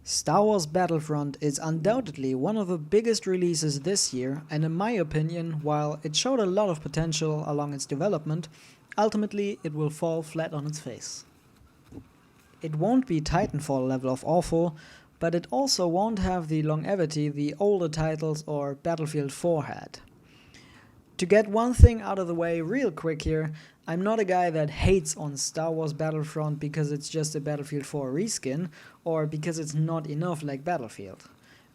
Star Wars Battlefront is undoubtedly one of the biggest releases this year, and in my opinion, while it showed a lot of potential along its development, ultimately it will fall flat on its face. It won't be Titanfall level of awful, but it also won't have the longevity the older titles or Battlefield 4 had. To get one thing out of the way real quick here, I'm not a guy that hates on Star Wars Battlefront because it's just a Battlefield 4 reskin, or because it's not enough like Battlefield.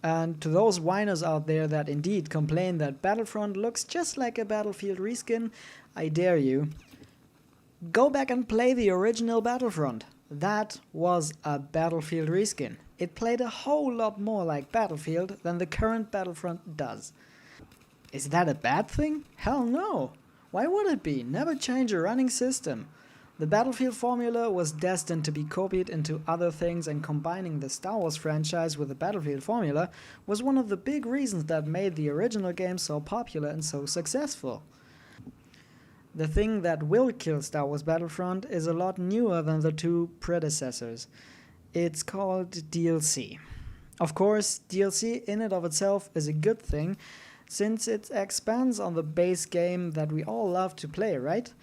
And to those whiners out there that indeed complain that Battlefront looks just like a Battlefield reskin, I dare you. Go back and play the original Battlefront. That was a Battlefield reskin. It played a whole lot more like Battlefield than the current Battlefront does. Is that a bad thing? Hell no! Why would it be? Never change a running system. The Battlefield formula was destined to be copied into other things, and combining the Star Wars franchise with the Battlefield formula was one of the big reasons that made the original game so popular and so successful. The thing that will kill Star Wars Battlefront is a lot newer than the two predecessors. It's called DLC. Of course, DLC in and of itself is a good thing, since it expands on the base game that we all love to play, right?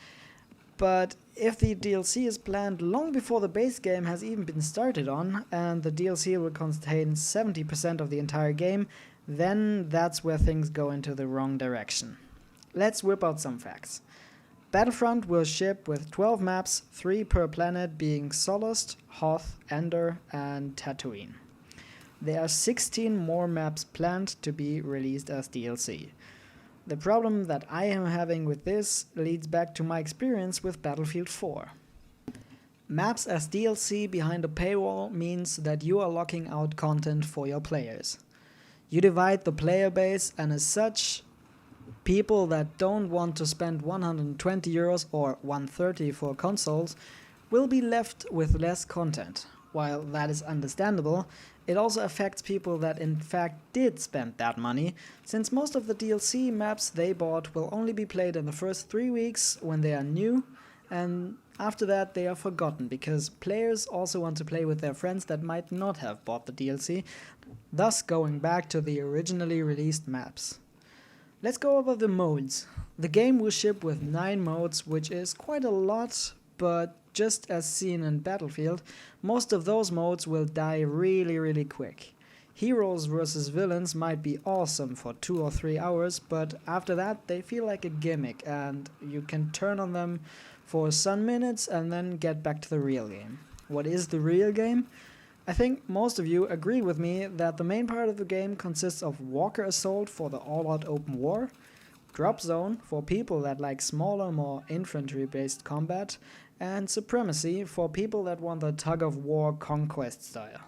But if the DLC is planned long before the base game has even been started on, and the DLC will contain 70% of the entire game, then that's where things go into the wrong direction. Let's whip out some facts. Battlefront will ship with 12 maps, 3 per planet, being Solost, Hoth, Endor, and Tatooine. There are 16 more maps planned to be released as DLC. The problem that I am having with this leads back to my experience with Battlefield 4. Maps as DLC behind a paywall means that you are locking out content for your players. You divide the player base, and as such, people that don't want to spend 120 euros or 130 for consoles will be left with less content. While that is understandable, it also affects people that in fact did spend that money, since most of the DLC maps they bought will only be played in the first 3 weeks when they are new, and after that they are forgotten, because players also want to play with their friends that might not have bought the DLC, thus going back to the originally released maps. Let's go over the modes. The game will ship with 9 modes, which is quite a lot, but just as seen in Battlefield, most of those modes will die really quick. Heroes versus villains might be awesome for 2 or 3 hours, but after that they feel like a gimmick, and you can turn on them for some minutes and then get back to the real game. What is the real game? I think most of you agree with me that the main part of the game consists of Walker Assault for the all-out open war, Drop Zone for people that like smaller, more infantry-based combat, and Supremacy for people that want the tug-of-war conquest style.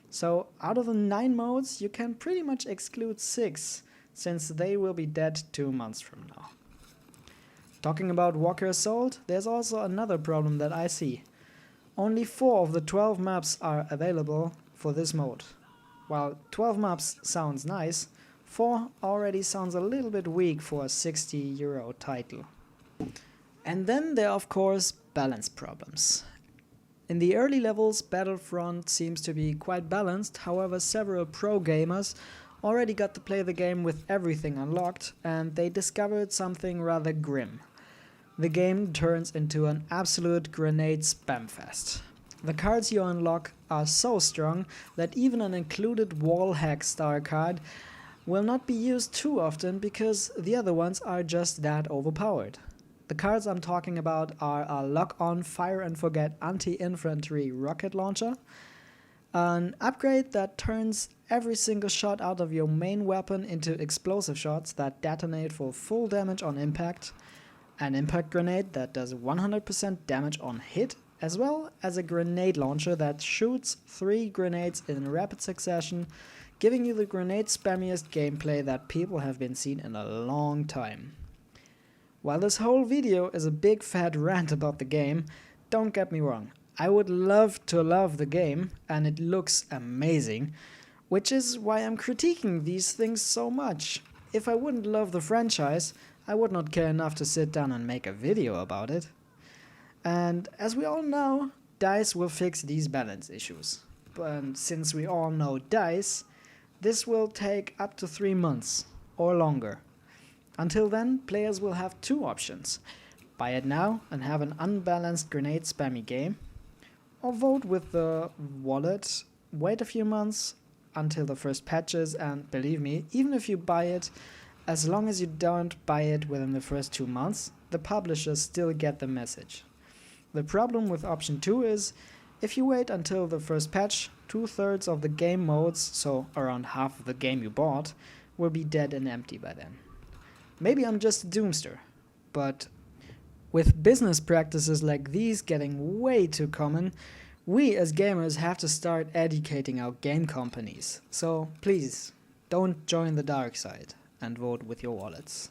So out of the 9 modes, you can pretty much exclude 6, since they will be dead 2 months from now. Talking about Walker Assault, there's also another problem that I see. Only 4 of the 12 maps are available for this mode. While 12 maps sounds nice, 4 already sounds a little bit weak for a 60 euro title. And then there are of course balance problems. In the early levels, Battlefront seems to be quite balanced, however several pro gamers already got to play the game with everything unlocked, and they discovered something rather grim. The game turns into an absolute grenade spam fest. The cards you unlock are so strong that even an included wall hack star card will not be used too often, because the other ones are just that overpowered. The cards I'm talking about are a lock-on fire and forget anti-infantry rocket launcher, an upgrade that turns every single shot out of your main weapon into explosive shots that detonate for full damage on impact, an impact grenade that does 100% damage on hit, as well as a grenade launcher that shoots 3 grenades in rapid succession, giving you the grenade spammiest gameplay that people have been seen in a long time. While this whole video is a big fat rant about the game, don't get me wrong, I would love to love the game, and it looks amazing, which is why I'm critiquing these things so much. If I wouldn't love the franchise, I would not care enough to sit down and make a video about it. And as we all know, DICE will fix these balance issues. and since we all know DICE, this will take up to 3 months or longer. Until then, players will have two options: buy it now and have an unbalanced grenade spammy game, or vote with the wallet, wait a few months until the first patches, and believe me, even if you buy it, as long as you don't buy it within the first 2 months, the publishers still get the message. The problem with option 2 is, if you wait until the first patch, 2/3 of the game modes, so around half of the game you bought, will be dead and empty by then. Maybe I'm just a doomster, but with business practices like these getting way too common, we as gamers have to start educating our game companies. So please, don't join the dark side and vote with your wallets.